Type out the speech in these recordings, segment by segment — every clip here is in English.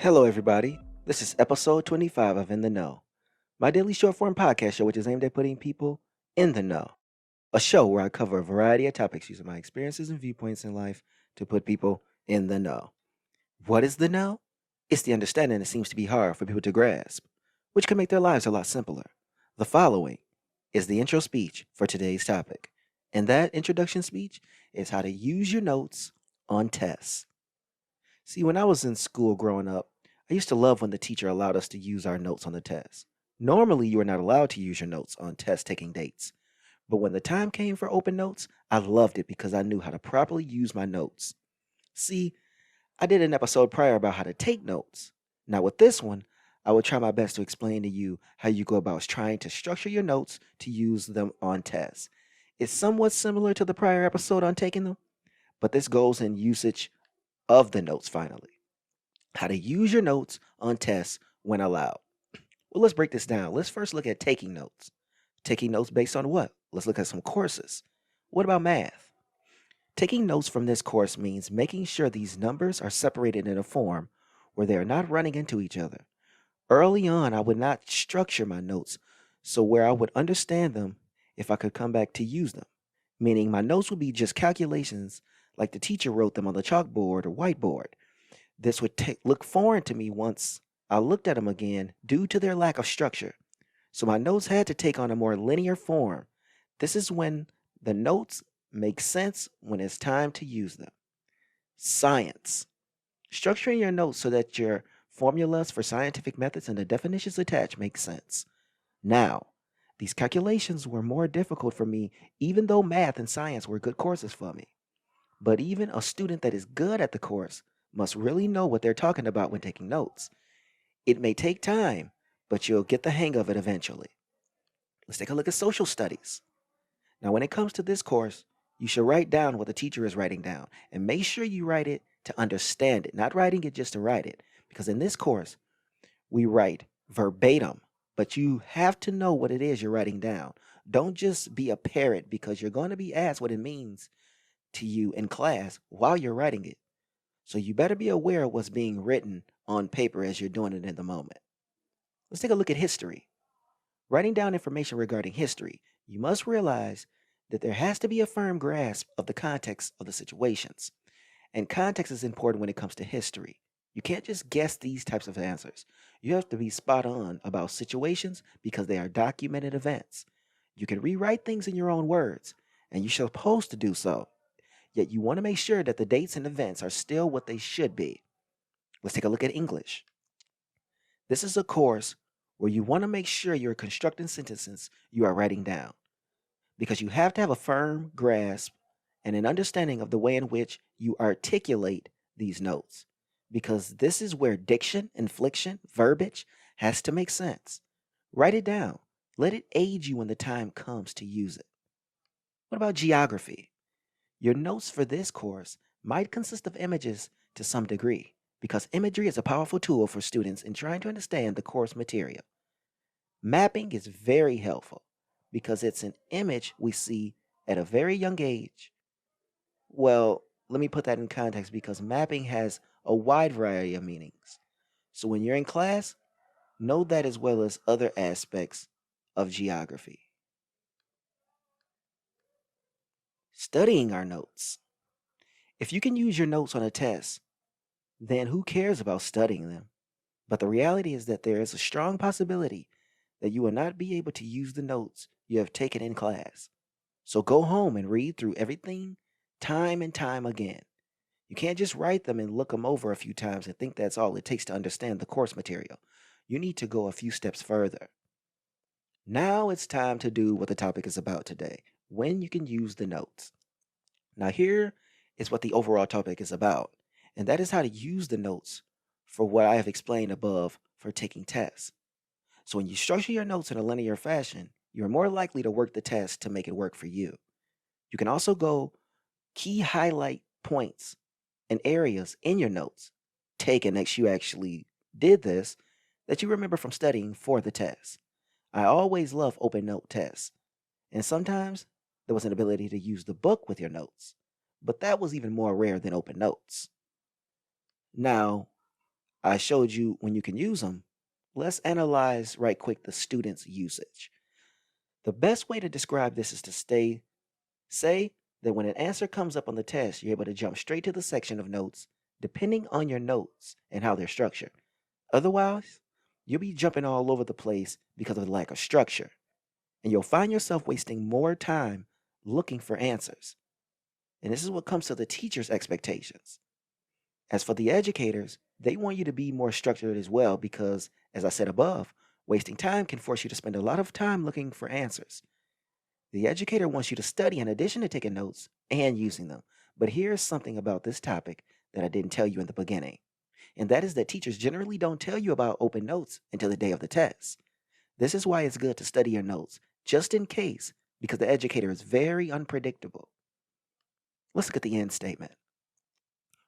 Hello, everybody. This is episode 25 of In the Know, my daily short form podcast show, which is aimed at putting people in the know. A show where I cover a variety of topics using my experiences and viewpoints in life to put people in the know. What is the know? It's the understanding that seems to be hard for people to grasp, which can make their lives a lot simpler. The following is the intro speech for today's topic. And that introduction speech is how to use your notes on tests. See, when I was in school growing up, I used to love when the teacher allowed us to use our notes on the test. Normally, you are not allowed to use your notes on test taking dates. But when the time came for open notes, I loved it because I knew how to properly use my notes. See, I did an episode prior about how to take notes. Now, with this one, I will try my best to explain to you how you go about trying to structure your notes to use them on tests. It's somewhat similar to the prior episode on taking them, but this goes in usage of the notes finally. How to use your notes on tests when allowed. Well, let's break this down. Let's first look at taking notes. Taking notes based on what? Let's look at some courses. What about math? Taking notes from this course means making sure these numbers are separated in a form where they are not running into each other. Early on, I would not structure my notes so where I would understand them if I could come back to use them, meaning my notes would be just calculations like the teacher wrote them on the chalkboard or whiteboard. This would look foreign to me once I looked at them again due to their lack of structure. So my notes had to take on a more linear form. This is when the notes make sense when it's time to use them. Science. Structuring your notes so that your formulas for scientific methods and the definitions attached make sense. Now, these calculations were more difficult for me, even though math and science were good courses for me. But even a student that is good at the course must really know what they're talking about when taking notes. It may take time, but you'll get the hang of it eventually. Let's take a look at social studies. Now, when it comes to this course, you should write down what the teacher is writing down and make sure you write it to understand it, not writing it just to write it. Because in this course, we write verbatim, but you have to know what it is you're writing down. Don't just be a parrot because you're going to be asked what it means to you in class while you're writing it. So you better be aware of what's being written on paper as you're doing it in the moment. Let's take a look at history. Writing down information regarding history, you must realize that there has to be a firm grasp of the context of the situations. And context is important when it comes to history. You can't just guess these types of answers. You have to be spot on about situations because they are documented events. You can rewrite things in your own words, and you're supposed to do so. Yet you want to make sure that the dates and events are still what they should be. Let's take a look at English. This is a course where you want to make sure you're constructing sentences you are writing down because you have to have a firm grasp and an understanding of the way in which you articulate these notes because this is where diction, inflection, verbiage has to make sense. Write it down. Let it aid you when the time comes to use it. What about geography? Your notes for this course might consist of images to some degree, because imagery is a powerful tool for students in trying to understand the course material. Mapping is very helpful because it's an image we see at a very young age. Well, let me put that in context because mapping has a wide variety of meanings. So when you're in class, know that as well as other aspects of geography. Studying our notes. If you can use your notes on a test, then who cares about studying them? But the reality is that there is a strong possibility that you will not be able to use the notes you have taken in class. So go home and read through everything time and time again. You can't just write them and look them over a few times and think that's all it takes to understand the course material. You need to go a few steps further. Now it's time to do what the topic is about today, when you can use the notes. Now, here is what the overall topic is about, and that is how to use the notes for what I have explained above for taking tests. So, when you structure your notes in a linear fashion, you're more likely to work the test to make it work for you. You can also go key highlight points and areas in your notes taken that you actually did this that you remember from studying for the test. I always love open note tests, and sometimes there was an ability to use the book with your notes, but that was even more rare than open notes. Now, I showed you when you can use them. Let's analyze right quick the student's usage. The best way to describe this is to say that when an answer comes up on the test, you're able to jump straight to the section of notes depending on your notes and how they're structured. Otherwise, you'll be jumping all over the place because of the lack of structure, and you'll find yourself wasting more time looking for answers. And this is what comes to the teacher's expectations. As for the educators, they want you to be more structured as well because, as I said above, wasting time can force you to spend a lot of time looking for answers. The educator wants you to study in addition to taking notes and using them. But here's something about this topic that I didn't tell you in the beginning, and that is that teachers generally don't tell you about open notes until the day of the test. This is why it's good to study your notes, just in case, because the educator is very unpredictable. Let's look at the end statement.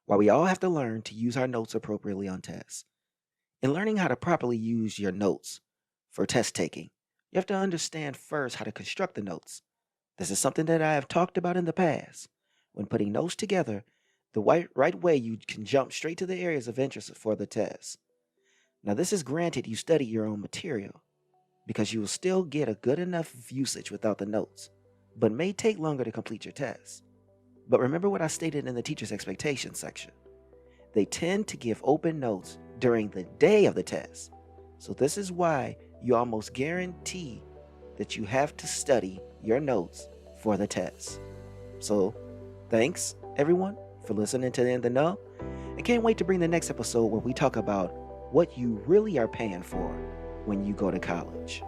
While we all have to learn to use our notes appropriately on tests, in learning how to properly use your notes for test taking, you have to understand first how to construct the notes. This is something that I have talked about in the past. When putting notes together, the right way, you can jump straight to the areas of interest for the test. Now, this is granted you study your own material, because you will still get a good enough usage without the notes, but may take longer to complete your test. But remember what I stated in the teacher's expectations section. They tend to give open notes during the day of the test. So this is why you almost guarantee that you have to study your notes for the test. So thanks everyone for listening to In the Know. I can't wait to bring the next episode where we talk about what you really are paying for when you go to college.